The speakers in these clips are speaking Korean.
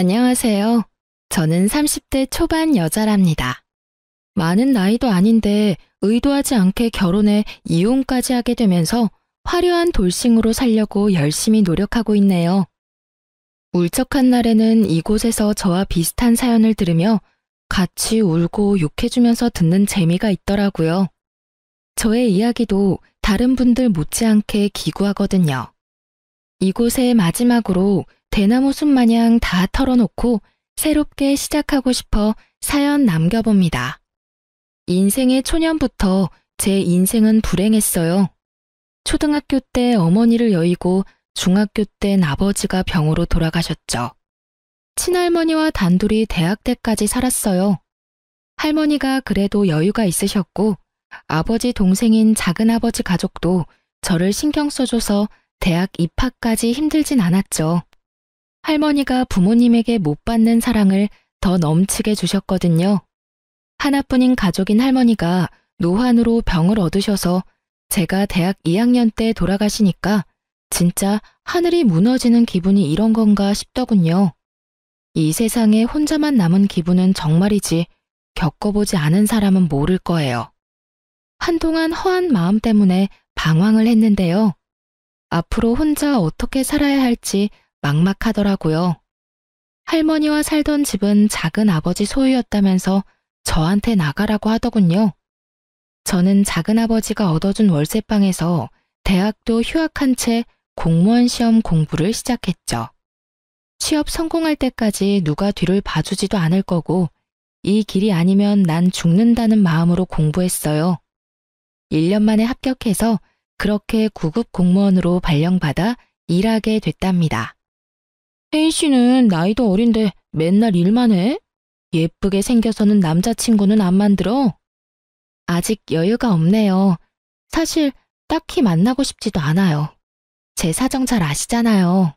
안녕하세요. 저는 30대 초반 여자랍니다. 많은 나이도 아닌데 의도하지 않게 결혼해 이혼까지 하게 되면서 화려한 돌싱으로 살려고 열심히 노력하고 있네요. 울적한 날에는 이곳에서 저와 비슷한 사연을 들으며 같이 울고 욕해주면서 듣는 재미가 있더라고요. 저의 이야기도 다른 분들 못지않게 기구하거든요. 이곳에 마지막으로 대나무 숲 마냥 다 털어놓고 새롭게 시작하고 싶어 사연 남겨봅니다. 인생의 초년부터 제 인생은 불행했어요. 초등학교 때 어머니를 여의고 중학교 땐 아버지가 병으로 돌아가셨죠. 친할머니와 단둘이 대학 때까지 살았어요. 할머니가 그래도 여유가 있으셨고 아버지 동생인 작은아버지 가족도 저를 신경 써줘서 대학 입학까지 힘들진 않았죠. 할머니가 부모님에게 못 받는 사랑을 더 넘치게 주셨거든요. 하나뿐인 가족인 할머니가 노환으로 병을 얻으셔서 제가 대학 2학년 때 돌아가시니까 진짜 하늘이 무너지는 기분이 이런 건가 싶더군요. 이 세상에 혼자만 남은 기분은 정말이지 겪어보지 않은 사람은 모를 거예요. 한동안 허한 마음 때문에 방황을 했는데요. 앞으로 혼자 어떻게 살아야 할지 막막하더라고요. 할머니와 살던 집은 작은 아버지 소유였다면서 저한테 나가라고 하더군요. 저는 작은 아버지가 얻어준 월세방에서 대학도 휴학한 채 공무원 시험 공부를 시작했죠. 취업 성공할 때까지 누가 뒤를 봐주지도 않을 거고 이 길이 아니면 난 죽는다는 마음으로 공부했어요. 1년 만에 합격해서 그렇게 구급 공무원으로 발령받아 일하게 됐답니다. 혜인 씨는 나이도 어린데 맨날 일만 해? 예쁘게 생겨서는 남자친구는 안 만들어? 아직 여유가 없네요. 사실 딱히 만나고 싶지도 않아요. 제 사정 잘 아시잖아요.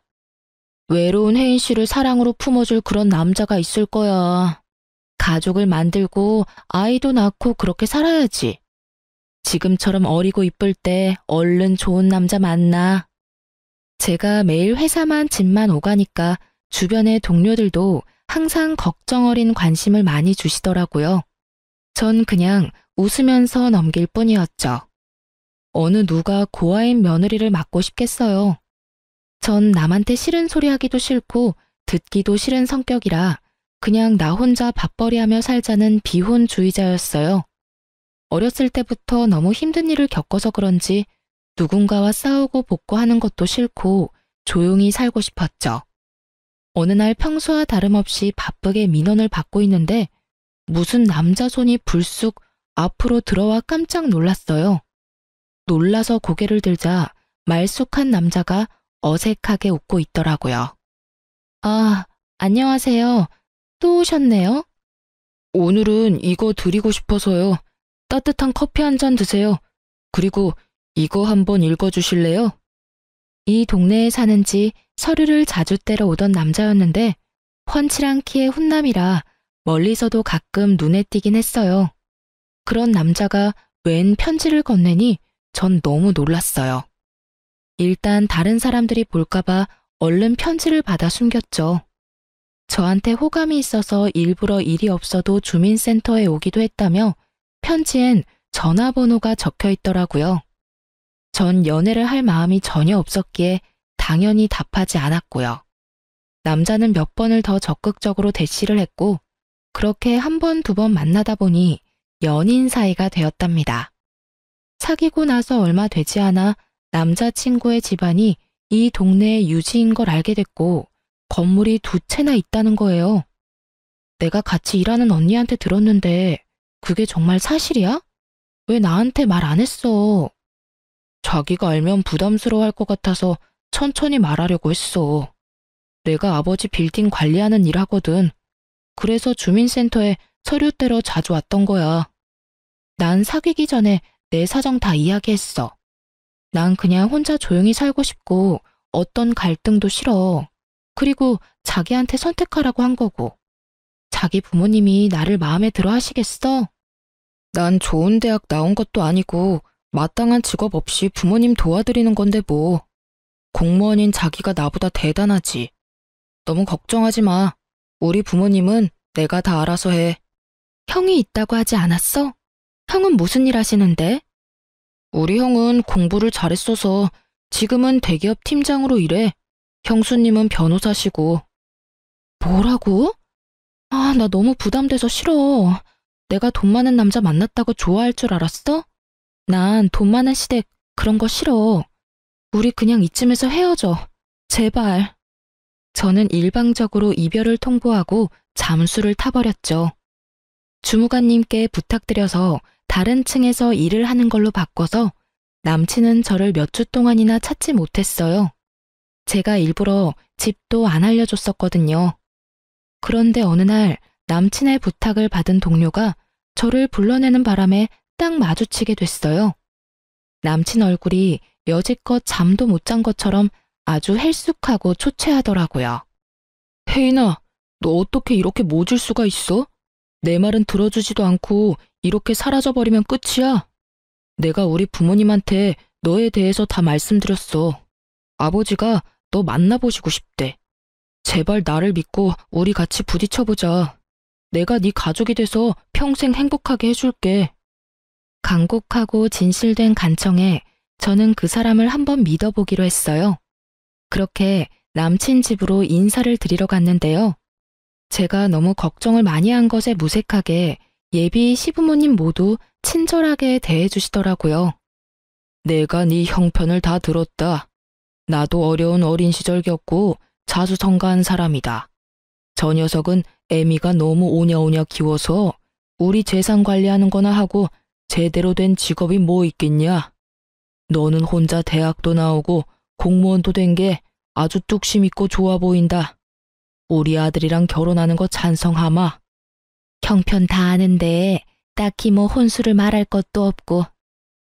외로운 혜인 씨를 사랑으로 품어줄 그런 남자가 있을 거야. 가족을 만들고 아이도 낳고 그렇게 살아야지. 지금처럼 어리고 이쁠 때 얼른 좋은 남자 만나. 제가 매일 회사만 집만 오가니까 주변의 동료들도 항상 걱정 어린 관심을 많이 주시더라고요. 전 그냥 웃으면서 넘길 뿐이었죠. 어느 누가 고아인 며느리를 맡고 싶겠어요. 전 남한테 싫은 소리 하기도 싫고 듣기도 싫은 성격이라 그냥 나 혼자 밥벌이하며 살자는 비혼주의자였어요. 어렸을 때부터 너무 힘든 일을 겪어서 그런지 누군가와 싸우고 복구하는 것도 싫고 조용히 살고 싶었죠. 어느 날 평소와 다름없이 바쁘게 민원을 받고 있는데 무슨 남자 손이 불쑥 앞으로 들어와 깜짝 놀랐어요. 놀라서 고개를 들자 말쑥한 남자가 어색하게 웃고 있더라고요. 아, 안녕하세요. 또 오셨네요. 오늘은 이거 드리고 싶어서요. 따뜻한 커피 한 잔 드세요. 그리고 이거 한번 읽어주실래요? 이 동네에 사는지 서류를 자주 떼러 오던 남자였는데 훤칠한 키의 훈남이라 멀리서도 가끔 눈에 띄긴 했어요. 그런 남자가 웬 편지를 건네니 전 너무 놀랐어요. 일단 다른 사람들이 볼까봐 얼른 편지를 받아 숨겼죠. 저한테 호감이 있어서 일부러 일이 없어도 주민센터에 오기도 했다며 편지엔 전화번호가 적혀 있더라고요. 전 연애를 할 마음이 전혀 없었기에 당연히 답하지 않았고요. 남자는 몇 번을 더 적극적으로 대시를 했고 그렇게 한 번, 두 번 만나다 보니 연인 사이가 되었답니다. 사귀고 나서 얼마 되지 않아 남자친구의 집안이 이 동네의 유지인 걸 알게 됐고 건물이 2채나 있다는 거예요. 내가 같이 일하는 언니한테 들었는데 그게 정말 사실이야? 왜 나한테 말 안 했어? 자기가 알면 부담스러워할 것 같아서 천천히 말하려고 했어. 내가 아버지 빌딩 관리하는 일 하거든. 그래서 주민센터에 서류 떼러 자주 왔던 거야. 난 사귀기 전에 내 사정 다 이야기했어. 난 그냥 혼자 조용히 살고 싶고 어떤 갈등도 싫어. 그리고 자기한테 선택하라고 한 거고. 자기 부모님이 나를 마음에 들어 하시겠어? 난 좋은 대학 나온 것도 아니고 마땅한 직업 없이 부모님 도와드리는 건데 뭐. 공무원인 자기가 나보다 대단하지. 너무 걱정하지 마. 우리 부모님은 내가 다 알아서 해. 형이 있다고 하지 않았어? 형은 무슨 일 하시는데? 우리 형은 공부를 잘했어서 지금은 대기업 팀장으로 일해. 형수님은 변호사시고. 뭐라고? 아, 나 너무 부담돼서 싫어. 내가 돈 많은 남자 만났다고 좋아할 줄 알았어? 난 돈 많은 시댁 그런 거 싫어. 우리 그냥 이쯤에서 헤어져. 제발. 저는 일방적으로 이별을 통보하고 잠수를 타버렸죠. 주무관님께 부탁드려서 다른 층에서 일을 하는 걸로 바꿔서 남친은 저를 몇 주 동안이나 찾지 못했어요. 제가 일부러 집도 안 알려줬었거든요. 그런데 어느 날 남친의 부탁을 받은 동료가 저를 불러내는 바람에 딱 마주치게 됐어요. 남친 얼굴이 여지껏 잠도 못 잔 것처럼 아주 헬쑥하고 초췌하더라고요. 혜인아, 너 어떻게 이렇게 모질 수가 있어? 내 말은 들어주지도 않고 이렇게 사라져버리면 끝이야. 내가 우리 부모님한테 너에 대해서 다 말씀드렸어. 아버지가 너 만나보시고 싶대. 제발 나를 믿고 우리 같이 부딪혀보자. 내가 네 가족이 돼서 평생 행복하게 해줄게. 간곡하고 진실된 간청에 저는 그 사람을 한번 믿어보기로 했어요. 그렇게 남친 집으로 인사를 드리러 갔는데요. 제가 너무 걱정을 많이 한 것에 무색하게 예비 시부모님 모두 친절하게 대해주시더라고요. 내가 네 형편을 다 들었다. 나도 어려운 어린 시절 겪고 자수성가한 사람이다. 저 녀석은 애미가 너무 오냐오냐 키워서 우리 재산 관리하는 거나 하고 제대로 된 직업이 뭐 있겠냐. 너는 혼자 대학도 나오고 공무원도 된 게 아주 뚝심 있고 좋아 보인다. 우리 아들이랑 결혼하는 거 찬성하마. 형편 다 아는데 딱히 뭐 혼수를 말할 것도 없고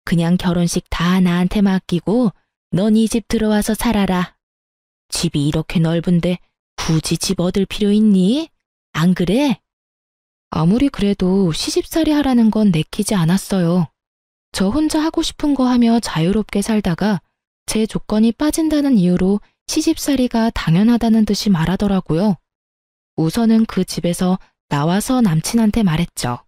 그냥 결혼식 다 나한테 맡기고 넌 이 집 들어와서 살아라. 집이 이렇게 넓은데 굳이 집 얻을 필요 있니? 안 그래? 아무리 그래도 시집살이 하라는 건 내키지 않았어요. 저 혼자 하고 싶은 거 하며 자유롭게 살다가 제 조건이 빠진다는 이유로 시집살이가 당연하다는 듯이 말하더라고요. 우선은 그 집에서 나와서 남친한테 말했죠.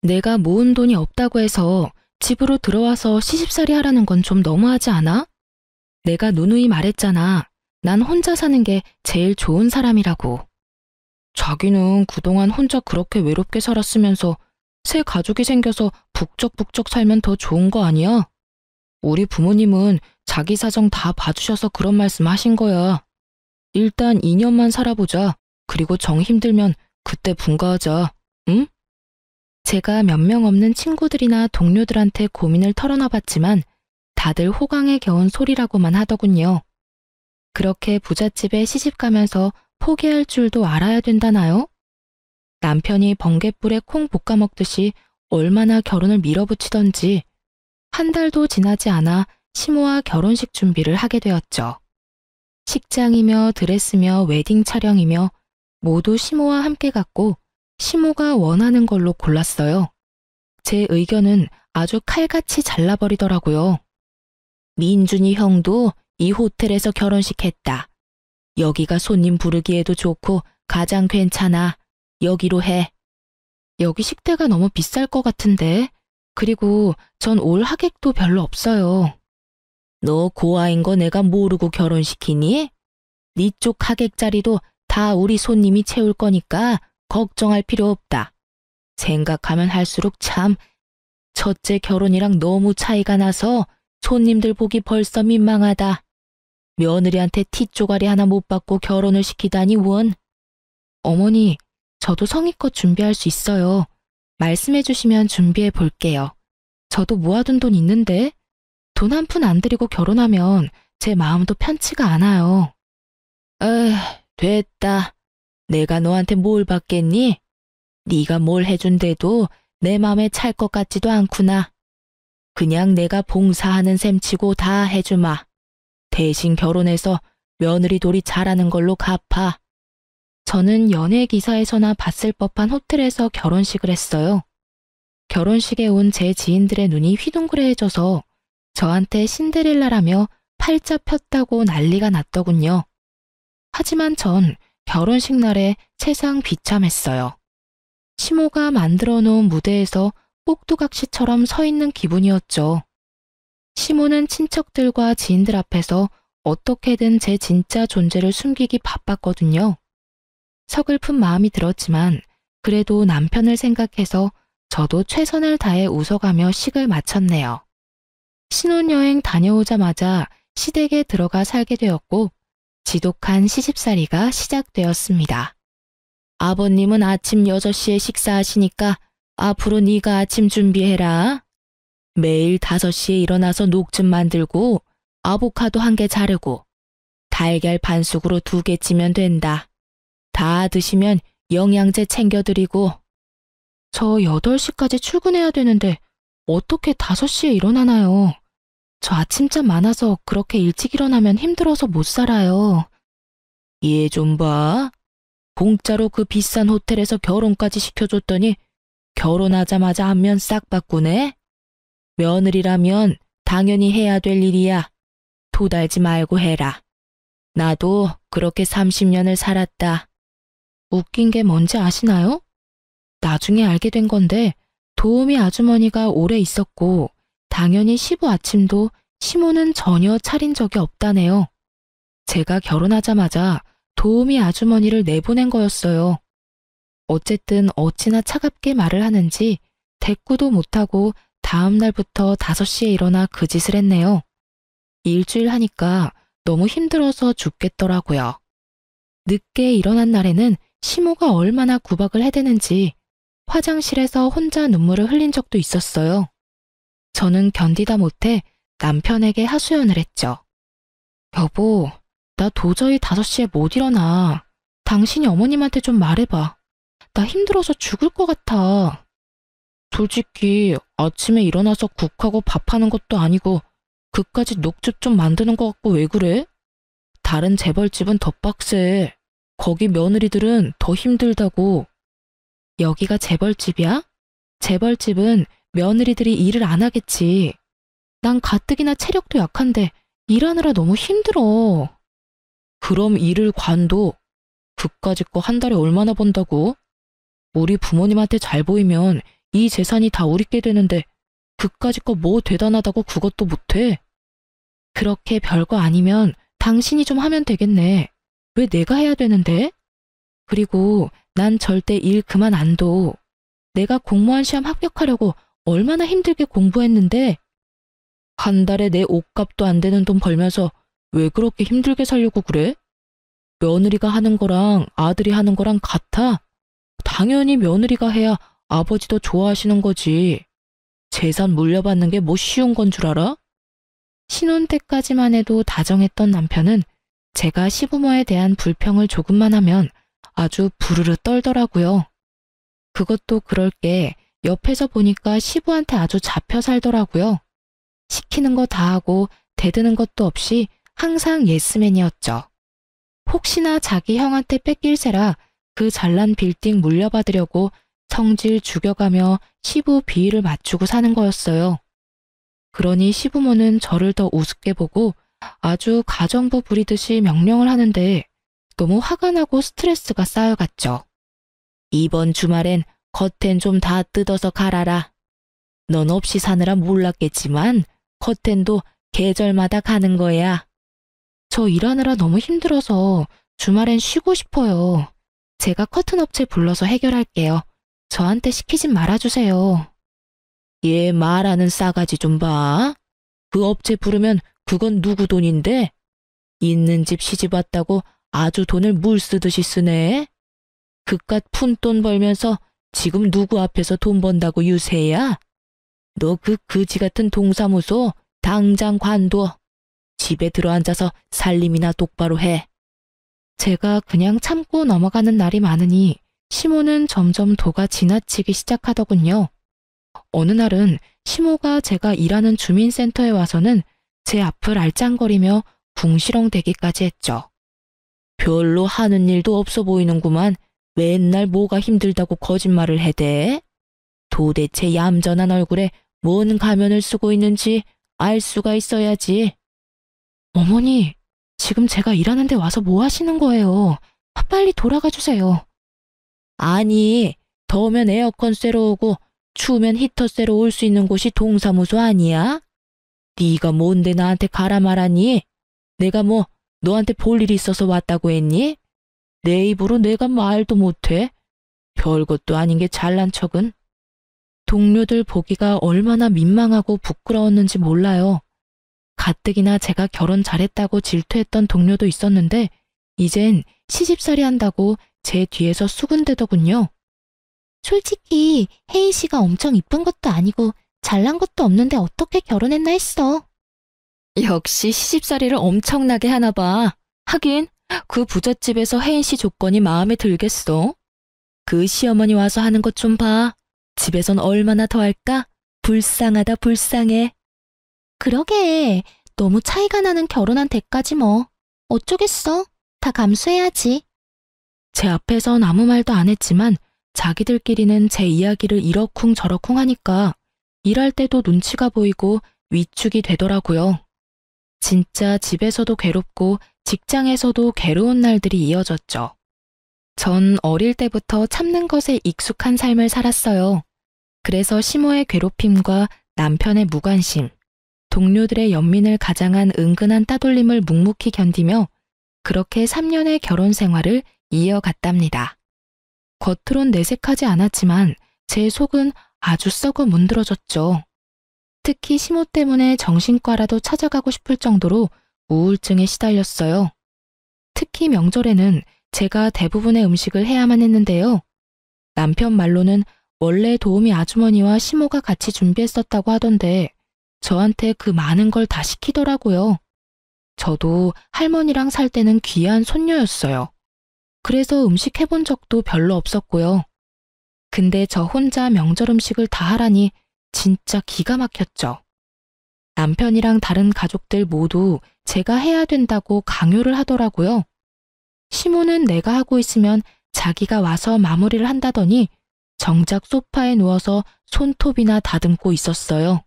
내가 모은 돈이 없다고 해서 집으로 들어와서 시집살이 하라는 건 좀 너무하지 않아? 내가 누누이 말했잖아. 난 혼자 사는 게 제일 좋은 사람이라고. 자기는 그동안 혼자 그렇게 외롭게 살았으면서 새 가족이 생겨서 북적북적 살면 더 좋은 거 아니야? 우리 부모님은 자기 사정 다 봐주셔서 그런 말씀 하신 거야. 일단 2년만 살아보자. 그리고 정 힘들면 그때 분가하자. 응? 제가 몇 명 없는 친구들이나 동료들한테 고민을 털어놔봤지만 다들 호강에 겨운 소리라고만 하더군요. 그렇게 부잣집에 시집가면서 포기할 줄도 알아야 된다나요? 남편이 번갯불에 콩 볶아 먹듯이 얼마나 결혼을 밀어붙이던지 한 달도 지나지 않아 시모와 결혼식 준비를 하게 되었죠. 식장이며 드레스며 웨딩 촬영이며 모두 시모와 함께 갔고 시모가 원하는 걸로 골랐어요. 제 의견은 아주 칼같이 잘라버리더라고요. 민준이 형도 이 호텔에서 결혼식 했다. 여기가 손님 부르기에도 좋고 가장 괜찮아. 여기로 해. 여기 식대가 너무 비쌀 것 같은데. 그리고 전 올 하객도 별로 없어요. 너 고아인 거 내가 모르고 결혼시키니? 네 쪽 하객 자리도 다 우리 손님이 채울 거니까 걱정할 필요 없다. 생각하면 할수록 참 첫째 결혼이랑 너무 차이가 나서 손님들 보기 벌써 민망하다. 며느리한테 티 쪼가리 하나 못 받고 결혼을 시키다니 원. 어머니, 저도 성의껏 준비할 수 있어요. 말씀해 주시면 준비해 볼게요. 저도 모아둔 돈 있는데 돈 한 푼 안 들이고 결혼하면 제 마음도 편치가 않아요. 에휴, 됐다. 내가 너한테 뭘 받겠니? 네가 뭘 해준대도 내 맘에 찰 것 같지도 않구나. 그냥 내가 봉사하는 셈 치고 다 해주마. 대신 결혼해서 며느리 돌이 잘하는 걸로 갚아. 저는 연예 기사에서나 봤을 법한 호텔에서 결혼식을 했어요. 결혼식에 온 제 지인들의 눈이 휘둥그레해져서 저한테 신데렐라라며 팔자 폈다고 난리가 났더군요. 하지만 전 결혼식 날에 세상 비참했어요. 시모가 만들어 놓은 무대에서 꼭두각시처럼 서 있는 기분이었죠. 시모는 친척들과 지인들 앞에서 어떻게든 제 진짜 존재를 숨기기 바빴거든요. 서글픈 마음이 들었지만 그래도 남편을 생각해서 저도 최선을 다해 웃어가며 식을 마쳤네요. 신혼여행 다녀오자마자 시댁에 들어가 살게 되었고 지독한 시집살이가 시작되었습니다. 아버님은 아침 6시에 식사하시니까 앞으로 네가 아침 준비해라. 매일 5시에 일어나서 녹즙 만들고 아보카도 1개 자르고 달걀 반숙으로 2개 찌면 된다. 다 드시면 영양제 챙겨드리고. 저 8시까지 출근해야 되는데 어떻게 5시에 일어나나요? 저 아침잠 많아서 그렇게 일찍 일어나면 힘들어서 못 살아요. 얘 좀 봐. 공짜로 그 비싼 호텔에서 결혼까지 시켜줬더니 결혼하자마자 안면 싹 바꾸네. 며느리라면 당연히 해야 될 일이야. 도달지 말고 해라. 나도 그렇게 30년을 살았다. 웃긴 게 뭔지 아시나요? 나중에 알게 된 건데 도우미 아주머니가 오래 있었고 당연히 시부 아침도 시모는 전혀 차린 적이 없다네요. 제가 결혼하자마자 도우미 아주머니를 내보낸 거였어요. 어쨌든 어찌나 차갑게 말을 하는지 대꾸도 못하고 다음 날부터 5시에 일어나 그 짓을 했네요. 일주일 하니까 너무 힘들어서 죽겠더라고요. 늦게 일어난 날에는 시모가 얼마나 구박을 해대는지 화장실에서 혼자 눈물을 흘린 적도 있었어요. 저는 견디다 못해 남편에게 하소연을 했죠. 여보, 나 도저히 5시에 못 일어나. 당신이 어머님한테 좀 말해봐. 나 힘들어서 죽을 것 같아. 솔직히 아침에 일어나서 국하고 밥하는 것도 아니고 그까지 녹즙 좀 만드는 것 같고 왜 그래? 다른 재벌집은 더 빡세. 거기 며느리들은 더 힘들다고. 여기가 재벌집이야? 재벌집은 며느리들이 일을 안 하겠지. 난 가뜩이나 체력도 약한데 일하느라 너무 힘들어. 그럼 일을 관둬. 그까짓 거 한 달에 얼마나 번다고? 우리 부모님한테 잘 보이면 이 재산이 다 우리께 되는데 그까짓 거 뭐 대단하다고 그것도 못해? 그렇게 별거 아니면 당신이 좀 하면 되겠네. 왜 내가 해야 되는데? 그리고 난 절대 일 그만 안 둬. 내가 공무원 시험 합격하려고 얼마나 힘들게 공부했는데 한 달에 내 옷값도 안 되는 돈 벌면서 왜 그렇게 힘들게 살려고 그래? 며느리가 하는 거랑 아들이 하는 거랑 같아? 당연히 며느리가 해야 아버지도 좋아하시는 거지. 재산 물려받는 게 뭐 쉬운 건 줄 알아? 신혼 때까지만 해도 다정했던 남편은 제가 시부모에 대한 불평을 조금만 하면 아주 부르르 떨더라고요. 그것도 그럴 게 옆에서 보니까 시부한테 아주 잡혀 살더라고요. 시키는 거 다 하고 대드는 것도 없이 항상 예스맨이었죠. 혹시나 자기 형한테 뺏길세라 그 잘난 빌딩 물려받으려고 성질 죽여가며 시부 비위를 맞추고 사는 거였어요. 그러니 시부모는 저를 더 우습게 보고 아주 가정부 부리듯이 명령을 하는데 너무 화가 나고 스트레스가 쌓여갔죠. 이번 주말엔 커튼 좀 다 뜯어서 갈아라. 넌 없이 사느라 몰랐겠지만 커튼도 계절마다 가는 거야. 저 일하느라 너무 힘들어서 주말엔 쉬고 싶어요. 제가 커튼 업체 불러서 해결할게요. 저한테 시키진 말아주세요. 얘 말하는 싸가지 좀 봐. 그 업체 부르면 그건 누구 돈인데? 있는 집 시집 왔다고 아주 돈을 물 쓰듯이 쓰네. 그깟 푼돈 벌면서 지금 누구 앞에서 돈 번다고 유세야? 너 그 거지 같은 동사무소 당장 관둬. 집에 들어앉아서 살림이나 똑바로 해. 제가 그냥 참고 넘어가는 날이 많으니 시모는 점점 도가 지나치기 시작하더군요. 어느 날은 시모가 제가 일하는 주민센터에 와서는 제 앞을 알짱거리며 궁시렁대기까지 했죠. 별로 하는 일도 없어 보이는구만. 맨날 뭐가 힘들다고 거짓말을 해대? 도대체 얌전한 얼굴에 뭔 가면을 쓰고 있는지 알 수가 있어야지. 어머니, 지금 제가 일하는 데 와서 뭐 하시는 거예요? 빨리 돌아가 주세요. 아니, 더우면 에어컨 쐬러 오고 추우면 히터 쐬러 올 수 있는 곳이 동사무소 아니야? 네가 뭔데 나한테 가라 말하니? 내가 뭐 너한테 볼 일이 있어서 왔다고 했니? 내 입으로 내가 말도 못해. 별것도 아닌 게 잘난 척은. 동료들 보기가 얼마나 민망하고 부끄러웠는지 몰라요. 가뜩이나 제가 결혼 잘했다고 질투했던 동료도 있었는데 이젠 시집살이 한다고 제 뒤에서 수군대더군요. 솔직히 혜인 씨가 엄청 이쁜 것도 아니고 잘난 것도 없는데 어떻게 결혼했나 했어. 역시 시집살이를 엄청나게 하나 봐. 하긴 그 부잣집에서 혜인 씨 조건이 마음에 들겠어. 그 시어머니 와서 하는 것 좀 봐. 집에선 얼마나 더 할까? 불쌍하다 불쌍해. 그러게 너무 차이가 나는 결혼한 대까지 뭐. 어쩌겠어. 다 감수해야지. 제 앞에선 아무 말도 안 했지만 자기들끼리는 제 이야기를 이러쿵 저러쿵 하니까 일할 때도 눈치가 보이고 위축이 되더라고요. 진짜 집에서도 괴롭고 직장에서도 괴로운 날들이 이어졌죠. 전 어릴 때부터 참는 것에 익숙한 삶을 살았어요. 그래서 시모의 괴롭힘과 남편의 무관심, 동료들의 연민을 가장한 은근한 따돌림을 묵묵히 견디며 그렇게 3년의 결혼 생활을 이어갔답니다. 겉으론 내색하지 않았지만 제 속은 아주 썩어 문드러졌죠. 특히 시모 때문에 정신과라도 찾아가고 싶을 정도로 우울증에 시달렸어요. 특히 명절에는 제가 대부분의 음식을 해야만 했는데요. 남편 말로는 원래 도우미 아주머니와 시모가 같이 준비했었다고 하던데 저한테 그 많은 걸 다 시키더라고요. 저도 할머니랑 살 때는 귀한 손녀였어요. 그래서 음식 해본 적도 별로 없었고요. 근데 저 혼자 명절 음식을 다 하라니 진짜 기가 막혔죠. 남편이랑 다른 가족들 모두 제가 해야 된다고 강요를 하더라고요. 시모는 내가 하고 있으면 자기가 와서 마무리를 한다더니 정작 소파에 누워서 손톱이나 다듬고 있었어요.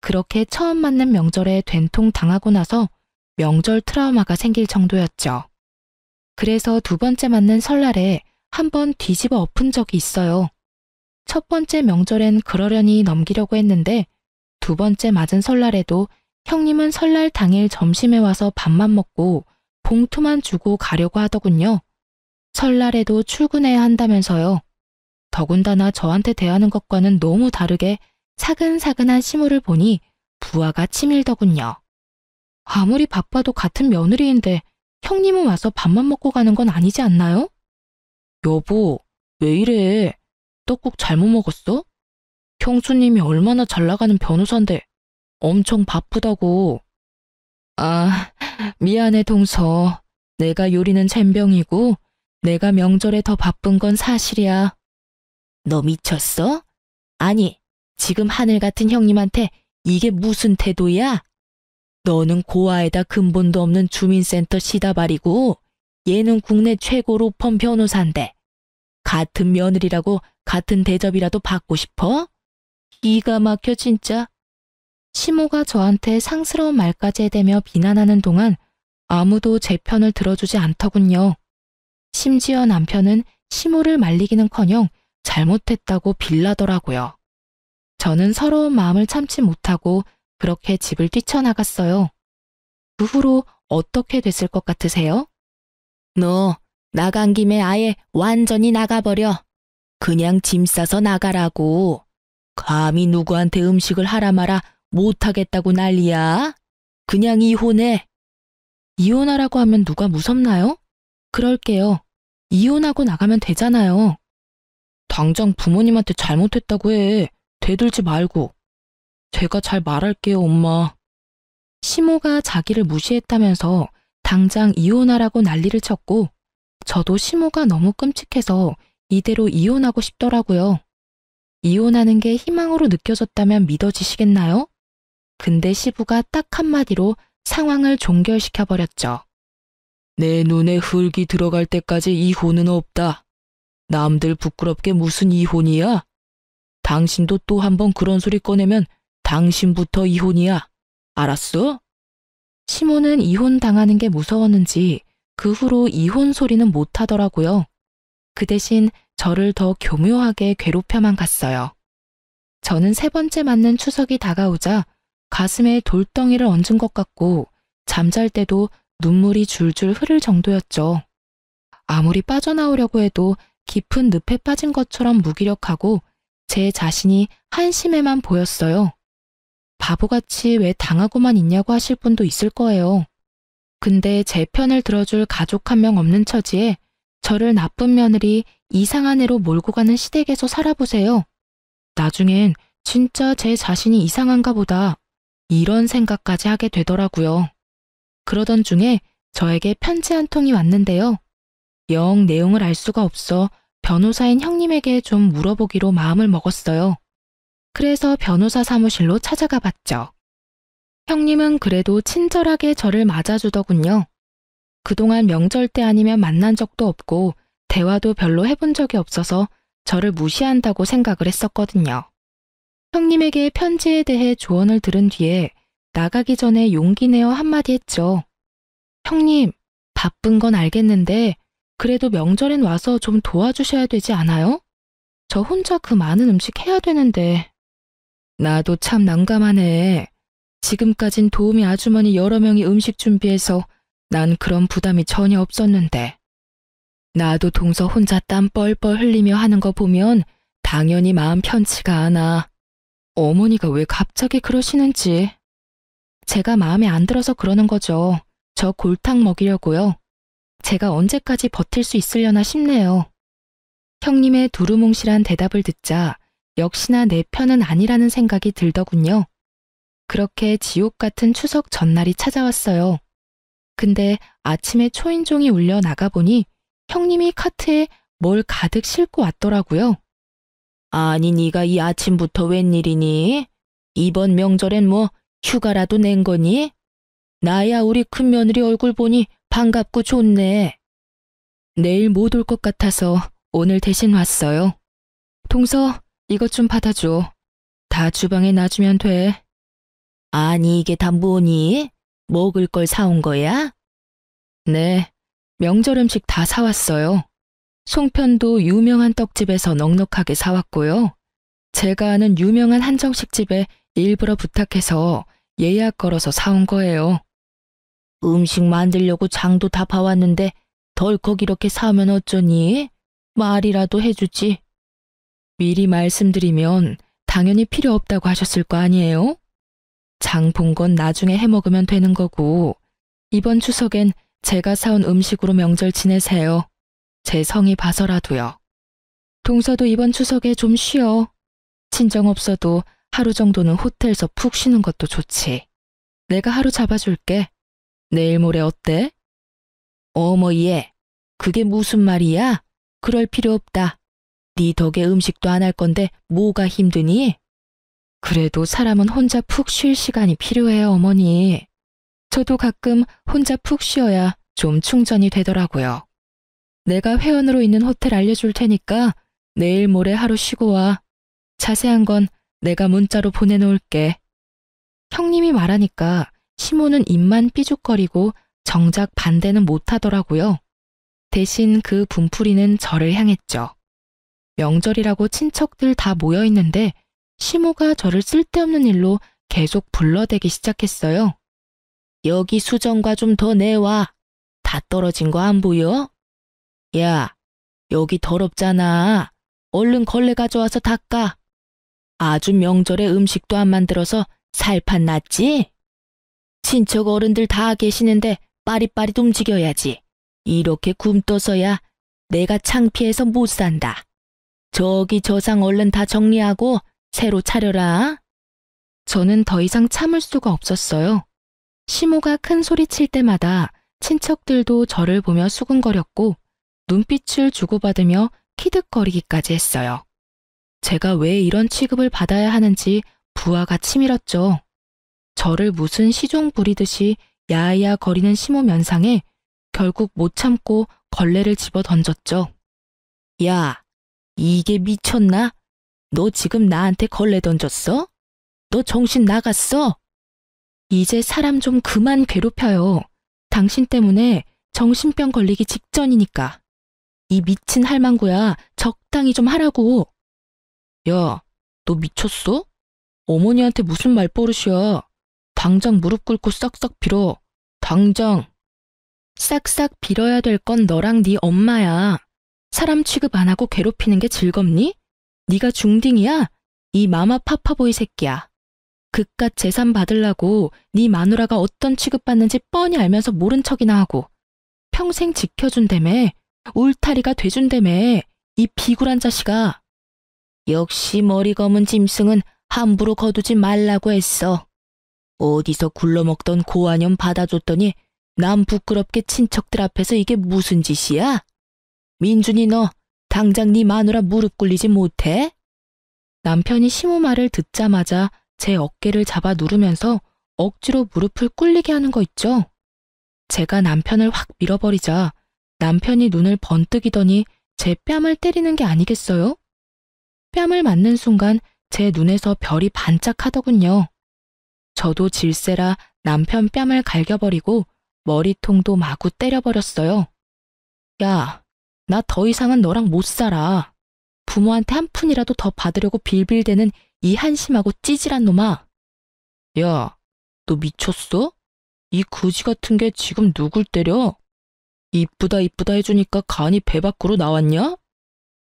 그렇게 처음 맞는 명절에 된통 당하고 나서 명절 트라우마가 생길 정도였죠. 그래서 두 번째 맞는 설날에 한번 뒤집어 엎은 적이 있어요. 첫 번째 명절엔 그러려니 넘기려고 했는데 두 번째 맞은 설날에도 형님은 설날 당일 점심에 와서 밥만 먹고 봉투만 주고 가려고 하더군요. 설날에도 출근해야 한다면서요. 더군다나 저한테 대하는 것과는 너무 다르게 사근사근한 시모를 보니 부하가 치밀더군요. 아무리 바빠도 같은 며느리인데 형님은 와서 밥만 먹고 가는 건 아니지 않나요? 여보, 왜 이래? 떡국 잘못 먹었어? 형수님이 얼마나 잘 나가는 변호사인데 엄청 바쁘다고. 아, 미안해 동서. 내가 요리는 젬병이고 내가 명절에 더 바쁜 건 사실이야. 너 미쳤어? 아니, 지금 하늘 같은 형님한테 이게 무슨 태도야? 너는 고아에다 근본도 없는 주민센터 시다발이고 얘는 국내 최고 로펌 변호사인데 같은 며느리라고 같은 대접이라도 받고 싶어? 기가 막혀 진짜. 시모가 저한테 상스러운 말까지 해대며 비난하는 동안 아무도 제 편을 들어주지 않더군요. 심지어 남편은 시모를 말리기는커녕 잘못했다고 빌라더라고요. 저는 서러운 마음을 참지 못하고 그렇게 집을 뛰쳐나갔어요. 그 후로 어떻게 됐을 것 같으세요? 너 나간 김에 아예 완전히 나가버려. 그냥 짐 싸서 나가라고. 감히 누구한테 음식을 하라 마라 못하겠다고 난리야. 그냥 이혼해. 이혼하라고 하면 누가 무섭나요? 그럴게요. 이혼하고 나가면 되잖아요. 당장 부모님한테 잘못했다고 해. 대들지 말고. 제가 잘 말할게요, 엄마. 시모가 자기를 무시했다면서 당장 이혼하라고 난리를 쳤고 저도 시모가 너무 끔찍해서 이대로 이혼하고 싶더라고요. 이혼하는 게 희망으로 느껴졌다면 믿어지시겠나요? 근데 시부가 딱 한마디로 상황을 종결시켜버렸죠. 내 눈에 흙이 들어갈 때까지 이혼은 없다. 남들 부끄럽게 무슨 이혼이야? 당신도 또 한 번 그런 소리 꺼내면 당신부터 이혼이야. 알았어? 시모는 이혼 당하는 게 무서웠는지 그 후로 이혼 소리는 못 하더라고요. 그 대신 저를 더 교묘하게 괴롭혀만 갔어요. 저는 3번째 맞는 추석이 다가오자 가슴에 돌덩이를 얹은 것 같고 잠잘 때도 눈물이 줄줄 흐를 정도였죠. 아무리 빠져나오려고 해도 깊은 늪에 빠진 것처럼 무기력하고 제 자신이 한심해만 보였어요. 바보같이 왜 당하고만 있냐고 하실 분도 있을 거예요. 근데 제 편을 들어줄 가족 한 명 없는 처지에 저를 나쁜 며느리 이상한 애로 몰고 가는 시댁에서 살아보세요. 나중엔 진짜 제 자신이 이상한가 보다 이런 생각까지 하게 되더라고요. 그러던 중에 저에게 편지 한 통이 왔는데요. 영 내용을 알 수가 없어 변호사인 형님에게 좀 물어보기로 마음을 먹었어요. 그래서 변호사 사무실로 찾아가 봤죠. 형님은 그래도 친절하게 저를 맞아주더군요. 그동안 명절 때 아니면 만난 적도 없고 대화도 별로 해본 적이 없어서 저를 무시한다고 생각을 했었거든요. 형님에게 편지에 대해 조언을 들은 뒤에 나가기 전에 용기 내어 한마디 했죠. 형님, 바쁜 건 알겠는데 그래도 명절엔 와서 좀 도와주셔야 되지 않아요? 저 혼자 그 많은 음식 해야 되는데. 나도 참 난감하네. 지금까진 도우미 아주머니 여러 명이 음식 준비해서 난 그런 부담이 전혀 없었는데. 나도 동서 혼자 땀 뻘뻘 흘리며 하는 거 보면 당연히 마음 편치가 않아. 어머니가 왜 갑자기 그러시는지. 제가 마음에 안 들어서 그러는 거죠. 저 골탕 먹이려고요. 제가 언제까지 버틸 수 있으려나 싶네요. 형님의 두루뭉실한 대답을 듣자 역시나 내 편은 아니라는 생각이 들더군요. 그렇게 지옥 같은 추석 전날이 찾아왔어요. 근데 아침에 초인종이 울려 나가보니 형님이 카트에 뭘 가득 싣고 왔더라고요. 아니, 네가 이 아침부터 웬일이니? 이번 명절엔 뭐 휴가라도 낸 거니? 나야 우리 큰며느리 얼굴 보니 반갑고 좋네. 내일 못 올 것 같아서 오늘 대신 왔어요. 동서, 이것 좀 받아줘. 다 주방에 놔주면 돼. 아니, 이게 다 뭐니? 먹을 걸 사온 거야? 네, 명절 음식 다 사왔어요. 송편도 유명한 떡집에서 넉넉하게 사왔고요. 제가 아는 유명한 한정식집에 일부러 부탁해서 예약 걸어서 사온 거예요. 음식 만들려고 장도 다 봐왔는데 덜컥 이렇게 사오면 어쩌니? 말이라도 해주지. 미리 말씀드리면 당연히 필요 없다고 하셨을 거 아니에요? 장 본 건 나중에 해먹으면 되는 거고 이번 추석엔 제가 사온 음식으로 명절 지내세요. 제 성의 봐서라도요. 동서도 이번 추석에 좀 쉬어. 친정 없어도 하루 정도는 호텔에서 푹 쉬는 것도 좋지. 내가 하루 잡아줄게. 내일 모레 어때? 어머 얘, 그게 무슨 말이야? 그럴 필요 없다. 네 덕에 음식도 안 할 건데 뭐가 힘드니? 그래도 사람은 혼자 푹 쉴 시간이 필요해요, 어머니. 저도 가끔 혼자 푹 쉬어야 좀 충전이 되더라고요. 내가 회원으로 있는 호텔 알려줄 테니까 내일 모레 하루 쉬고 와. 자세한 건 내가 문자로 보내놓을게. 형님이 말하니까 시모는 입만 삐죽거리고 정작 반대는 못하더라고요. 대신 그 분풀이는 저를 향했죠. 명절이라고 친척들 다 모여있는데 시모가 저를 쓸데없는 일로 계속 불러대기 시작했어요. 여기 수정과 좀 더 내와. 다 떨어진 거 안 보여? 야, 여기 더럽잖아. 얼른 걸레 가져와서 닦아. 아주 명절에 음식도 안 만들어서 살판 났지? 친척 어른들 다 계시는데 빠릿빠릿 움직여야지. 이렇게 굼떠서야 내가 창피해서 못 산다. 저기 저상 얼른 다 정리하고 새로 차려라. 저는 더 이상 참을 수가 없었어요. 시모가 큰 소리 칠 때마다 친척들도 저를 보며 수근거렸고 눈빛을 주고받으며 키득거리기까지 했어요. 제가 왜 이런 취급을 받아야 하는지 부하가 치밀었죠. 저를 무슨 시종 부리듯이 야야 거리는 시모 면상에 결국 못 참고 걸레를 집어 던졌죠. 야, 이게 미쳤나? 너 지금 나한테 걸레 던졌어? 너 정신 나갔어? 이제 사람 좀 그만 괴롭혀요. 당신 때문에 정신병 걸리기 직전이니까. 이 미친 할망구야, 적당히 좀 하라고. 야, 너 미쳤어? 어머니한테 무슨 말버릇이야. 당장 무릎 꿇고 싹싹 빌어. 당장. 싹싹 빌어야 될 건 너랑 네 엄마야. 사람 취급 안 하고 괴롭히는 게 즐겁니? 네가 중딩이야? 이 마마 파파보이 새끼야. 그깟 재산 받으려고 네 마누라가 어떤 취급받는지 뻔히 알면서 모른 척이나 하고 평생 지켜준다며, 울타리가 돼준다며, 이 비굴한 자식아. 역시 머리 검은 짐승은 함부로 거두지 말라고 했어. 어디서 굴러먹던 고환염 받아줬더니 남 부끄럽게 친척들 앞에서 이게 무슨 짓이야? 민준이 너 당장 네 마누라 무릎 꿇리지 못해? 남편이 시모 말을 듣자마자 제 어깨를 잡아 누르면서 억지로 무릎을 꿇리게 하는 거 있죠. 제가 남편을 확 밀어버리자 남편이 눈을 번뜩이더니 제 뺨을 때리는 게 아니겠어요? 뺨을 맞는 순간 제 눈에서 별이 반짝하더군요. 저도 질세라 남편 뺨을 갈겨버리고 머리통도 마구 때려버렸어요. 야, 나 더 이상은 너랑 못 살아. 부모한테 한 푼이라도 더 받으려고 빌빌대는 이 한심하고 찌질한 놈아. 야, 너 미쳤어? 이 거지 같은 게 지금 누굴 때려? 이쁘다 이쁘다 해주니까 간이 배 밖으로 나왔냐?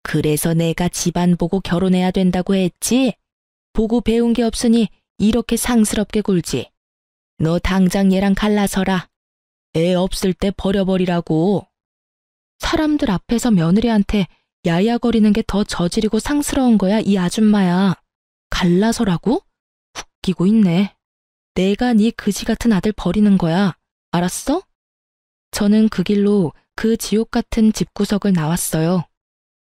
그래서 내가 집안 보고 결혼해야 된다고 했지. 보고 배운 게 없으니 이렇게 상스럽게 굴지. 너 당장 얘랑 갈라서라. 애 없을 때 버려버리라고. 사람들 앞에서 며느리한테 야야거리는 게 더 저지르고 상스러운 거야, 이 아줌마야. 갈라서라고? 웃기고 있네. 내가 네 그지 같은 아들 버리는 거야. 알았어? 저는 그 길로 그 지옥 같은 집구석을 나왔어요.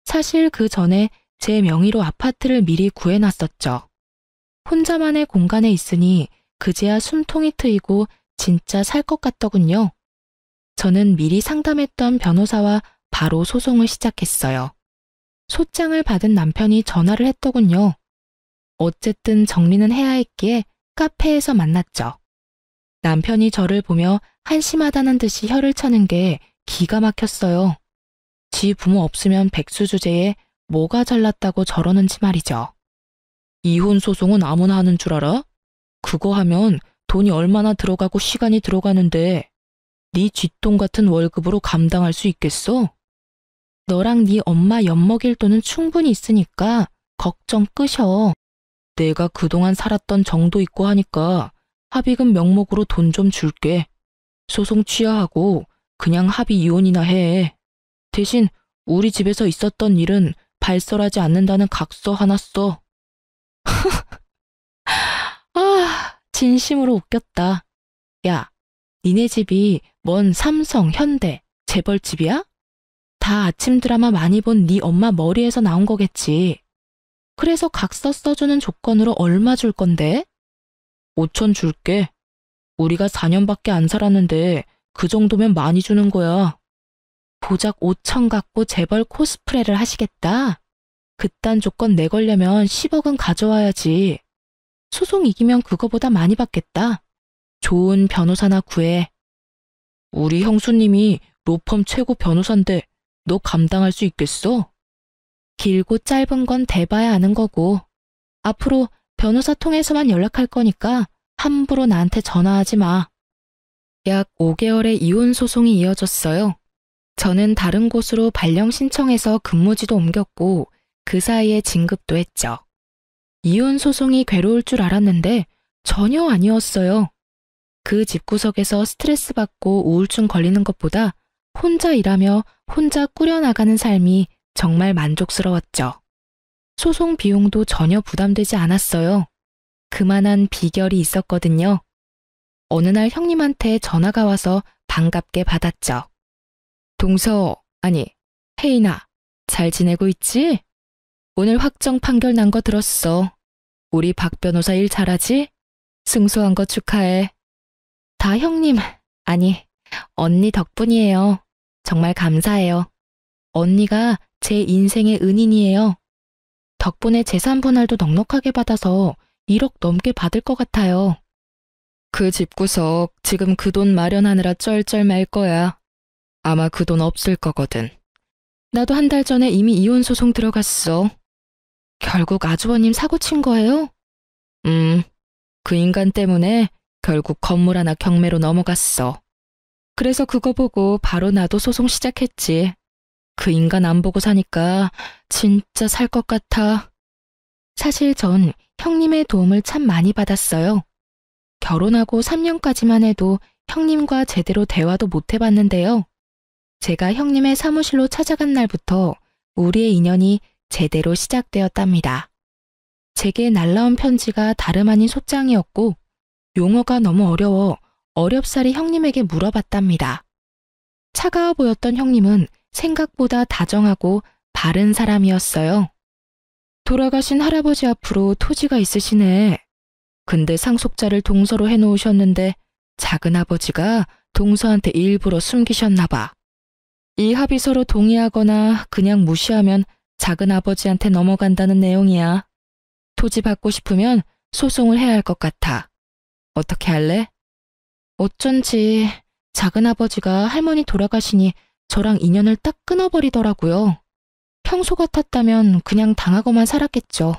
사실 그 전에 제 명의로 아파트를 미리 구해놨었죠. 혼자만의 공간에 있으니 그제야 숨통이 트이고 진짜 살 것 같더군요. 저는 미리 상담했던 변호사와 바로 소송을 시작했어요. 소장을 받은 남편이 전화를 했더군요. 어쨌든 정리는 해야 했기에 카페에서 만났죠. 남편이 저를 보며 한심하다는 듯이 혀를 차는 게 기가 막혔어요. 지 부모 없으면 백수주제에 뭐가 잘났다고 저러는지 말이죠. 이혼 소송은 아무나 하는 줄 알아? 그거 하면 돈이 얼마나 들어가고 시간이 들어가는데 네 쥐똥 같은 월급으로 감당할 수 있겠어? 너랑 네 엄마 엿먹일 돈은 충분히 있으니까 걱정 끄셔. 내가 그동안 살았던 정도 있고 하니까 합의금 명목으로 돈 좀 줄게. 소송 취하하고 그냥 합의 이혼이나 해. 대신 우리 집에서 있었던 일은 발설하지 않는다는 각서 하나 써. 아, 진심으로 웃겼다. 야, 니네 집이 뭔 삼성, 현대, 재벌집이야? 다 아침 드라마 많이 본 네 엄마 머리에서 나온 거겠지. 그래서 각서 써주는 조건으로 얼마 줄 건데? 5천 줄게. 우리가 4년밖에 안 살았는데 그 정도면 많이 주는 거야. 고작 5천 갖고 재벌 코스프레를 하시겠다? 그딴 조건 내걸려면 10억은 가져와야지. 소송 이기면 그거보다 많이 받겠다. 좋은 변호사나 구해. 우리 형수님이 로펌 최고 변호사인데 너 감당할 수 있겠어? 길고 짧은 건 대봐야 아는 거고. 앞으로 변호사 통해서만 연락할 거니까 함부로 나한테 전화하지 마. 약 5개월의 이혼 소송이 이어졌어요. 저는 다른 곳으로 발령 신청해서 근무지도 옮겼고 그 사이에 진급도 했죠. 이혼 소송이 괴로울 줄 알았는데 전혀 아니었어요. 그 집구석에서 스트레스 받고 우울증 걸리는 것보다 혼자 일하며 혼자 꾸려나가는 삶이 정말 만족스러웠죠. 소송 비용도 전혀 부담되지 않았어요. 그만한 비결이 있었거든요. 어느 날 형님한테 전화가 와서 반갑게 받았죠. 동서, 아니, 혜인아, 잘 지내고 있지? 오늘 확정 판결 난 거 들었어. 우리 박 변호사 일 잘하지? 승소한 거 축하해. 다 형님, 아니, 언니 덕분이에요. 정말 감사해요. 언니가 제 인생의 은인이에요. 덕분에 재산 분할도 넉넉하게 받아서 1억 넘게 받을 것 같아요. 그 집구석 지금 그 돈 마련하느라 쩔쩔 말 거야. 아마 그 돈 없을 거거든. 나도 한 달 전에 이미 이혼 소송 들어갔어. 결국 아주버님 사고 친 거예요? 그 인간 때문에 결국 건물 하나 경매로 넘어갔어. 그래서 그거 보고 바로 나도 소송 시작했지. 그 인간 안 보고 사니까 진짜 살 것 같아. 사실 전 형님의 도움을 참 많이 받았어요. 결혼하고 3년까지만 해도 형님과 제대로 대화도 못 해봤는데요. 제가 형님의 사무실로 찾아간 날부터 우리의 인연이 제대로 시작되었답니다. 제게 날라온 편지가 다름 아닌 소장이었고 용어가 너무 어려워 어렵사리 형님에게 물어봤답니다. 차가워 보였던 형님은 생각보다 다정하고 바른 사람이었어요. 돌아가신 할아버지 앞으로 토지가 있으시네. 근데 상속자를 동서로 해놓으셨는데 작은아버지가 동서한테 일부러 숨기셨나 봐. 이 합의서로 동의하거나 그냥 무시하면 작은아버지한테 넘어간다는 내용이야. 토지 받고 싶으면 소송을 해야 할 것 같아. 어떻게 할래? 어쩐지 작은아버지가 할머니 돌아가시니 저랑 인연을 딱 끊어버리더라고요. 평소 같았다면 그냥 당하고만 살았겠죠.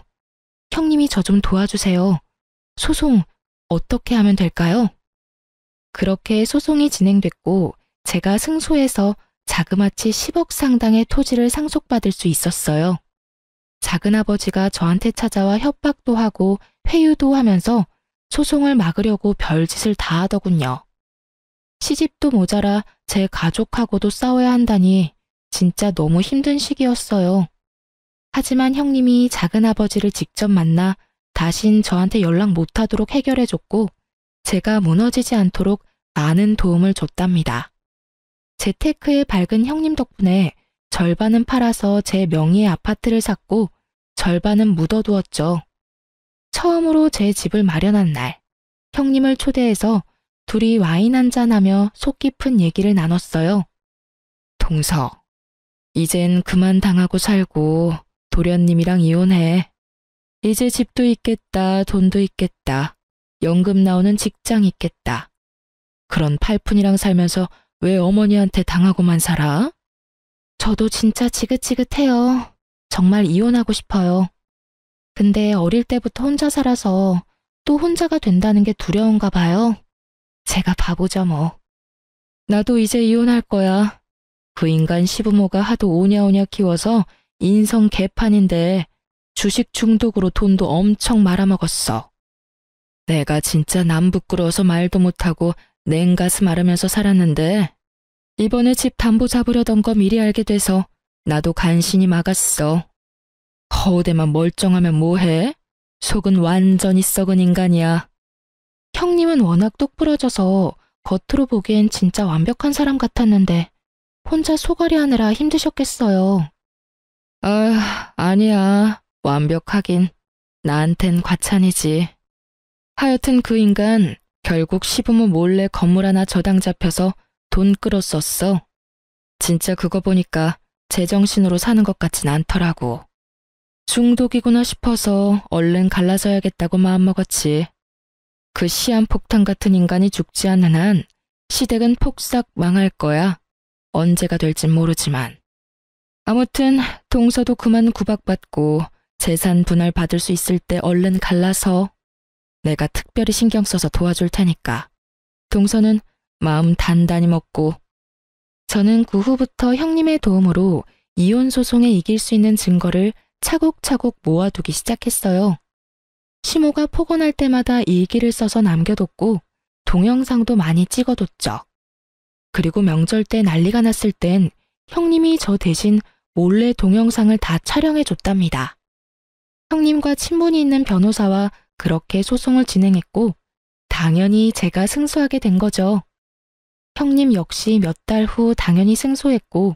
형님이 저 좀 도와주세요. 소송 어떻게 하면 될까요? 그렇게 소송이 진행됐고 제가 승소해서 자그마치 10억 상당의 토지를 상속받을 수 있었어요. 작은아버지가 저한테 찾아와 협박도 하고 회유도 하면서 소송을 막으려고 별짓을 다 하더군요. 시집도 모자라 제 가족하고도 싸워야 한다니 진짜 너무 힘든 시기였어요. 하지만 형님이 작은아버지를 직접 만나 다신 저한테 연락 못하도록 해결해줬고 제가 무너지지 않도록 많은 도움을 줬답니다. 재테크에 밝은 형님 덕분에 절반은 팔아서 제 명의의 아파트를 샀고 절반은 묻어두었죠. 처음으로 제 집을 마련한 날, 형님을 초대해서 둘이 와인 한잔하며 속 깊은 얘기를 나눴어요. 동서, 이젠 그만 당하고 살고 도련님이랑 이혼해. 이제 집도 있겠다, 돈도 있겠다, 연금 나오는 직장 있겠다. 그런 팔푼이랑 살면서 왜 어머니한테 당하고만 살아? 저도 진짜 지긋지긋해요. 정말 이혼하고 싶어요. 근데 어릴 때부터 혼자 살아서 또 혼자가 된다는 게 두려운가 봐요. 제가 바보죠 뭐. 나도 이제 이혼할 거야. 그 인간 시부모가 하도 오냐오냐 키워서 인성 개판인데 주식 중독으로 돈도 엄청 말아먹었어. 내가 진짜 남 부끄러워서 말도 못하고 냉가슴 앓으면서 살았는데 이번에 집 담보 잡으려던 거 미리 알게 돼서 나도 간신히 막았어. 허우대만 멀쩡하면 뭐해? 속은 완전히 썩은 인간이야. 형님은 워낙 똑부러져서 겉으로 보기엔 진짜 완벽한 사람 같았는데 혼자 소갈이 하느라 힘드셨겠어요. 아니야. 완벽하긴. 나한텐 과찬이지. 하여튼 그 인간 결국 시부모 몰래 건물 하나 저당 잡혀서 돈 끌었었어. 진짜 그거 보니까 제정신으로 사는 것 같진 않더라고. 중독이구나 싶어서 얼른 갈라져야겠다고 마음먹었지. 그 시한폭탄 같은 인간이 죽지 않는 한 시댁은 폭삭 망할 거야. 언제가 될진 모르지만. 아무튼 동서도 그만 구박받고 재산 분할 받을 수 있을 때 얼른 갈라서 내가 특별히 신경 써서 도와줄 테니까. 동서는 마음 단단히 먹고. 저는 그 후부터 형님의 도움으로 이혼 소송에 이길 수 있는 증거를 차곡차곡 모아두기 시작했어요. 시모가 폭언할 때마다 일기를 써서 남겨뒀고 동영상도 많이 찍어뒀죠. 그리고 명절 때 난리가 났을 땐 형님이 저 대신 몰래 동영상을 다 촬영해줬답니다. 형님과 친분이 있는 변호사와 그렇게 소송을 진행했고 당연히 제가 승소하게 된 거죠. 형님 역시 몇 달 후 당연히 승소했고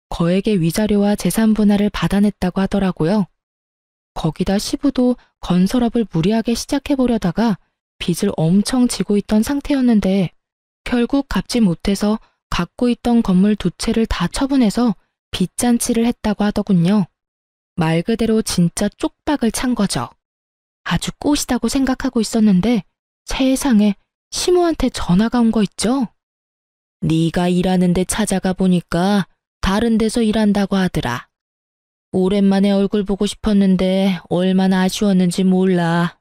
거액의 위자료와 재산 분할을 받아냈다고 하더라고요. 거기다 시부도 건설업을 무리하게 시작해보려다가 빚을 엄청 지고 있던 상태였는데 결국 갚지 못해서 갖고 있던 건물 두 채를 다 처분해서 빚잔치를 했다고 하더군요. 말 그대로 진짜 쪽박을 찬 거죠. 아주 꽃이다고 생각하고 있었는데 세상에 시모한테 전화가 온 거 있죠? 네가 일하는 데 찾아가 보니까 다른 데서 일한다고 하더라. 오랜만에 얼굴 보고 싶었는데 얼마나 아쉬웠는지 몰라.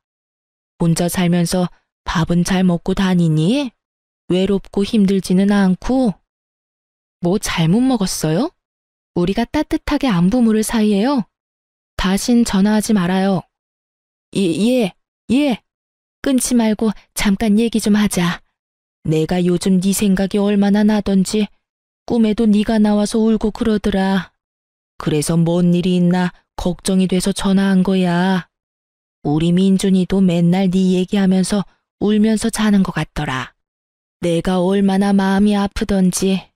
혼자 살면서 밥은 잘 먹고 다니니? 외롭고 힘들지는 않고? 뭐 잘못 먹었어요? 우리가 따뜻하게 안부 물을 사이에요. 다신 전화하지 말아요. 예. 끊지 말고 잠깐 얘기 좀 하자. 내가 요즘 네 생각이 얼마나 나던지 꿈에도 네가 나와서 울고 그러더라. 그래서 뭔 일이 있나 걱정이 돼서 전화한 거야. 우리 민준이도 맨날 네 얘기하면서 울면서 자는 것 같더라. 내가 얼마나 마음이 아프던지.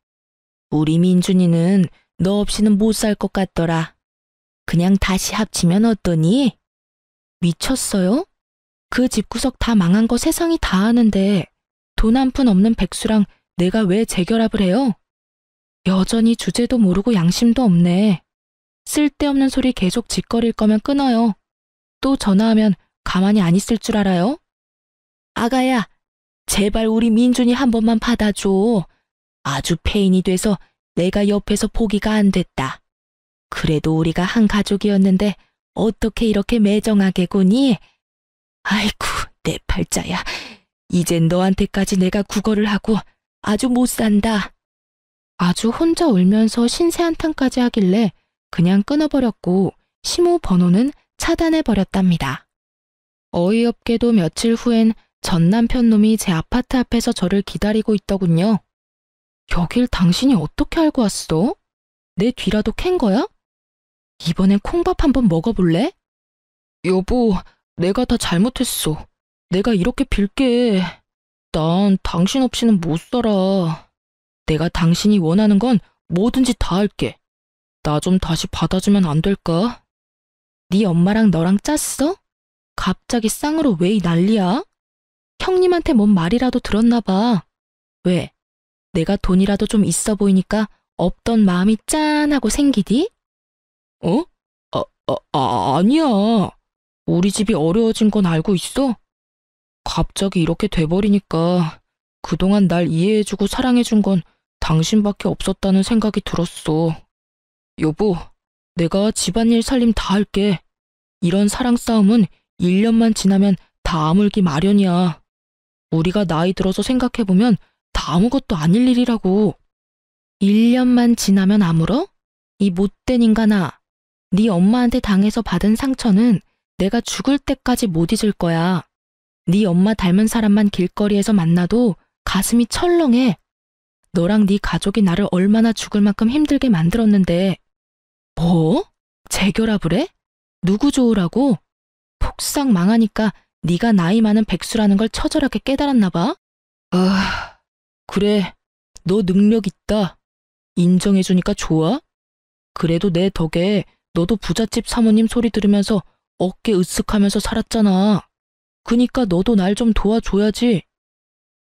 우리 민준이는 너 없이는 못 살 것 같더라. 그냥 다시 합치면 어떠니? 미쳤어요? 그 집구석 다 망한 거 세상이 다 아는데 돈 한 푼 없는 백수랑 내가 왜 재결합을 해요? 여전히 주제도 모르고 양심도 없네. 쓸데없는 소리 계속 짓거릴 거면 끊어요. 또 전화하면 가만히 안 있을 줄 알아요? 아가야, 제발 우리 민준이 한 번만 받아줘. 아주 페인이 돼서 내가 옆에서 보기가 안 됐다. 그래도 우리가 한 가족이었는데 어떻게 이렇게 매정하게 구니? 아이쿠, 내 팔자야. 이젠 너한테까지 내가 구걸을 하고 아주 못 산다. 아주 혼자 울면서 신세 한탄까지 하길래 그냥 끊어버렸고 심호 번호는 차단해버렸답니다. 어이없게도 며칠 후엔 전 남편 놈이 제 아파트 앞에서 저를 기다리고 있더군요. 여길 당신이 어떻게 알고 왔어? 내 뒤라도 캔 거야? 이번엔 콩밥 한번 먹어볼래? 여보, 내가 다 잘못했어. 내가 이렇게 빌게. 난 당신 없이는 못 살아. 내가 당신이 원하는 건 뭐든지 다 할게. 나 좀 다시 받아주면 안 될까? 네 엄마랑 너랑 짰어? 갑자기 쌍으로 왜 이 난리야? 형님한테 뭔 말이라도 들었나 봐. 왜? 내가 돈이라도 좀 있어 보이니까 없던 마음이 짠하고 생기디? 어? 아니야. 우리 집이 어려워진 건 알고 있어? 갑자기 이렇게 돼버리니까 그동안 날 이해해주고 사랑해준 건 당신밖에 없었다는 생각이 들었어. 여보, 내가 집안일 살림 다 할게. 이런 사랑 싸움은 1년만 지나면 다 아물기 마련이야. 우리가 나이 들어서 생각해보면 다 아무것도 아닐 일이라고. 1년만 지나면 아물어? 이 못된 인간아. 네 엄마한테 당해서 받은 상처는 내가 죽을 때까지 못 잊을 거야. 네 엄마 닮은 사람만 길거리에서 만나도 가슴이 철렁해. 너랑 네 가족이 나를 얼마나 죽을 만큼 힘들게 만들었는데. 뭐? 재결합을 해? 누구 좋으라고? 폭삭 망하니까 네가 나이 많은 백수라는 걸 처절하게 깨달았나 봐. 아, 그래. 너 능력 있다. 인정해주니까 좋아? 그래도 내 덕에 너도 부잣집 사모님 소리 들으면서 어깨 으쓱하면서 살았잖아. 그니까 너도 날 좀 도와줘야지.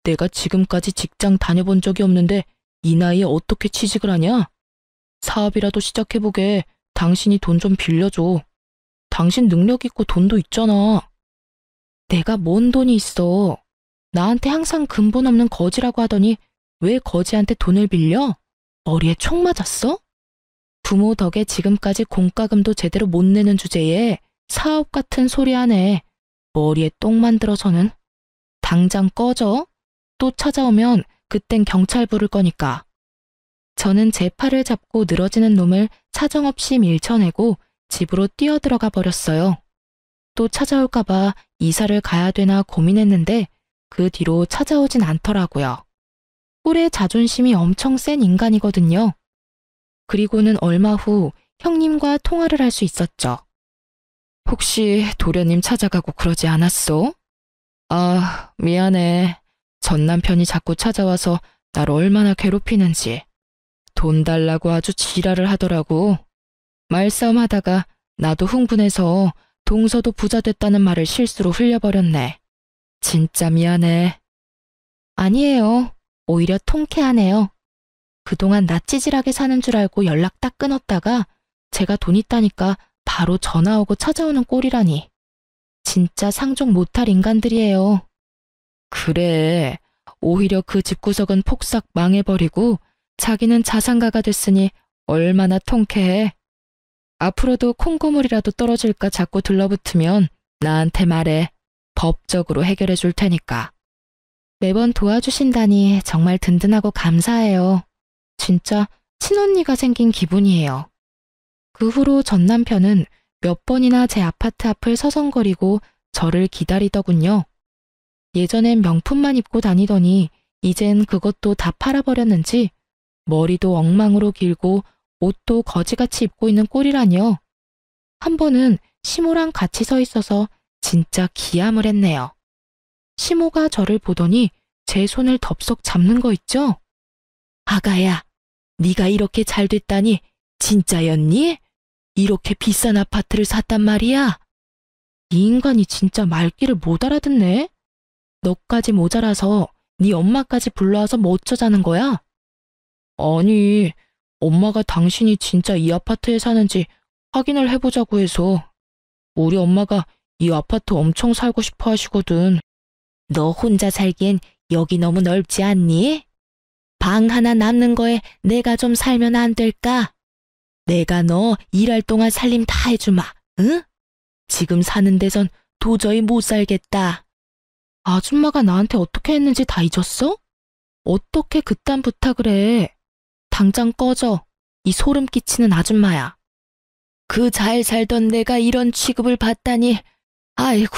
내가 지금까지 직장 다녀본 적이 없는데 이 나이에 어떻게 취직을 하냐? 사업이라도 시작해보게. 당신이 돈 좀 빌려줘. 당신 능력 있고 돈도 있잖아. 내가 뭔 돈이 있어. 나한테 항상 근본 없는 거지라고 하더니 왜 거지한테 돈을 빌려? 머리에 총 맞았어? 부모 덕에 지금까지 공과금도 제대로 못 내는 주제에 사업 같은 소리 하네. 머리에 똥 만들어서는. 당장 꺼져. 또 찾아오면 그땐 경찰 부를 거니까. 저는 제 팔을 잡고 늘어지는 놈을 사정없이 밀쳐내고 집으로 뛰어들어가 버렸어요. 또 찾아올까봐 이사를 가야 되나 고민했는데 그 뒤로 찾아오진 않더라고요. 꿀의 자존심이 엄청 센 인간이거든요. 그리고는 얼마 후 형님과 통화를 할 수 있었죠. 혹시 도련님 찾아가고 그러지 않았어? 아, 미안해. 전 남편이 자꾸 찾아와서 날 얼마나 괴롭히는지. 돈 달라고 아주 지랄을 하더라고. 말싸움 하다가 나도 흥분해서 동서도 부자 됐다는 말을 실수로 흘려버렸네. 진짜 미안해. 아니에요. 오히려 통쾌하네요. 그동안 나 찌질하게 사는 줄 알고 연락 딱 끊었다가 제가 돈 있다니까 바로 전화 오고 찾아오는 꼴이라니. 진짜 상종 못할 인간들이에요. 그래. 오히려 그 집구석은 폭삭 망해버리고 자기는 자산가가 됐으니 얼마나 통쾌해. 앞으로도 콩고물이라도 떨어질까 자꾸 들러붙으면 나한테 말해. 법적으로 해결해 줄 테니까. 매번 도와주신다니 정말 든든하고 감사해요. 진짜 친언니가 생긴 기분이에요. 그 후로 전 남편은 몇 번이나 제 아파트 앞을 서성거리고 저를 기다리더군요. 예전엔 명품만 입고 다니더니 이젠 그것도 다 팔아버렸는지 머리도 엉망으로 길고 옷도 거지같이 입고 있는 꼴이라뇨. 한 번은 시모랑 같이 서 있어서 진짜 기함을 했네요. 시모가 저를 보더니 제 손을 덥석 잡는 거 있죠? 아가야, 네가 이렇게 잘 됐다니 진짜였니? 이렇게 비싼 아파트를 샀단 말이야? 이 인간이 진짜 말귀를 못 알아듣네? 너까지 모자라서 네 엄마까지 불러와서 뭐 어쩌자는 거야? 아니, 엄마가 당신이 진짜 이 아파트에 사는지 확인을 해보자고 해서. 우리 엄마가 이 아파트 엄청 살고 싶어 하시거든. 너 혼자 살기엔 여기 너무 넓지 않니? 방 하나 남는 거에 내가 좀 살면 안 될까? 내가 너 일할 동안 살림 다 해주마, 응? 지금 사는 데선 도저히 못 살겠다. 아줌마가 나한테 어떻게 했는지 다 잊었어? 어떻게 그딴 부탁을 해? 당장 꺼져. 이 소름 끼치는 아줌마야. 그 잘 살던 내가 이런 취급을 받다니. 아이고,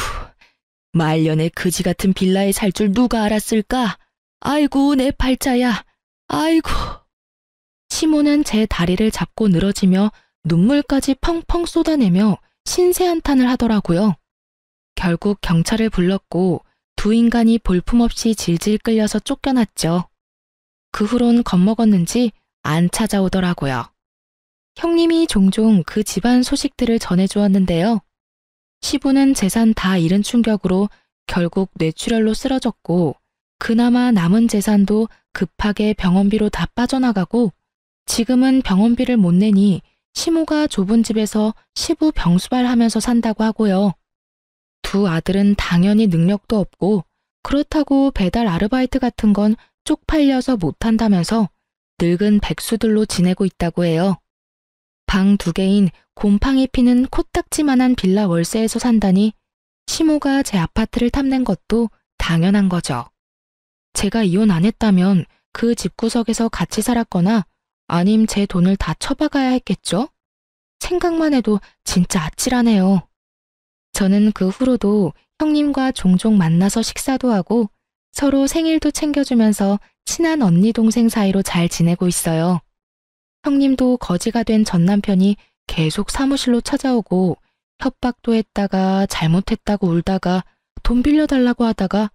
말년에 그지 같은 빌라에 살 줄 누가 알았을까? 아이고, 내 팔자야. 아이고. 시모는 제 다리를 잡고 늘어지며 눈물까지 펑펑 쏟아내며 신세한탄을 하더라고요. 결국 경찰을 불렀고 두 인간이 볼품없이 질질 끌려서 쫓겨났죠. 그 후론 겁먹었는지 안 찾아오더라고요. 형님이 종종 그 집안 소식들을 전해주었는데요. 시부는 재산 다 잃은 충격으로 결국 뇌출혈로 쓰러졌고 그나마 남은 재산도 급하게 병원비로 다 빠져나가고 지금은 병원비를 못 내니 시모가 좁은 집에서 시부 병수발하면서 산다고 하고요. 두 아들은 당연히 능력도 없고 그렇다고 배달 아르바이트 같은 건 쪽팔려서 못한다면서 늙은 백수들로 지내고 있다고 해요. 방 2개인 곰팡이 피는 코딱지만한 빌라 월세에서 산다니 시모가 제 아파트를 탐낸 것도 당연한 거죠. 제가 이혼 안 했다면 그 집구석에서 같이 살았거나 아님 제 돈을 다 쳐박아야 했겠죠? 생각만 해도 진짜 아찔하네요. 저는 그 후로도 형님과 종종 만나서 식사도 하고 서로 생일도 챙겨주면서 친한 언니 동생 사이로 잘 지내고 있어요. 형님도 거지가 된 전 남편이 계속 사무실로 찾아오고 협박도 했다가 잘못했다고 울다가 돈 빌려달라고 하다가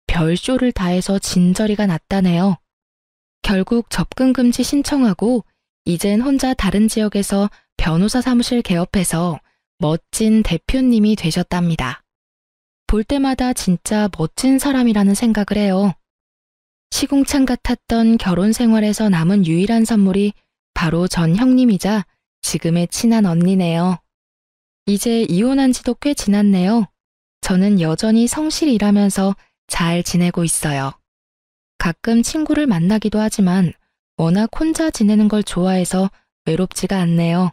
별쇼를 다 해서 진저리가 났다네요. 결국 접근금지 신청하고 이젠 혼자 다른 지역에서 변호사 사무실 개업해서 멋진 대표님이 되셨답니다. 볼 때마다 진짜 멋진 사람이라는 생각을 해요. 시궁창 같았던 결혼 생활에서 남은 유일한 선물이 바로 전 형님이자 지금의 친한 언니네요. 이제 이혼한 지도 꽤 지났네요. 저는 여전히 성실히 일하면서 잘 지내고 있어요. 가끔 친구를 만나기도 하지만 워낙 혼자 지내는 걸 좋아해서 외롭지가 않네요.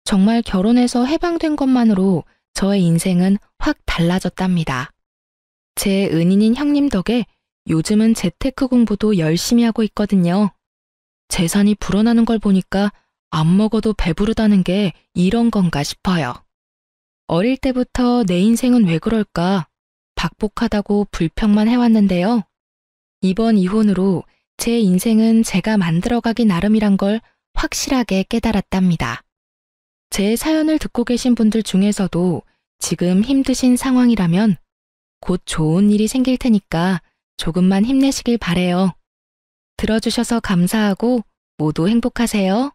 정말 결혼해서 해방된 것만으로 저의 인생은 확 달라졌답니다. 제 은인인 형님 덕에 요즘은 재테크 공부도 열심히 하고 있거든요. 재산이 불어나는 걸 보니까 안 먹어도 배부르다는 게 이런 건가 싶어요. 어릴 때부터 내 인생은 왜 그럴까 박복하다고 불평만 해왔는데요. 이번 이혼으로 제 인생은 제가 만들어가기 나름이란 걸 확실하게 깨달았답니다. 제 사연을 듣고 계신 분들 중에서도 지금 힘드신 상황이라면 곧 좋은 일이 생길 테니까 조금만 힘내시길 바래요. 들어주셔서 감사하고 모두 행복하세요.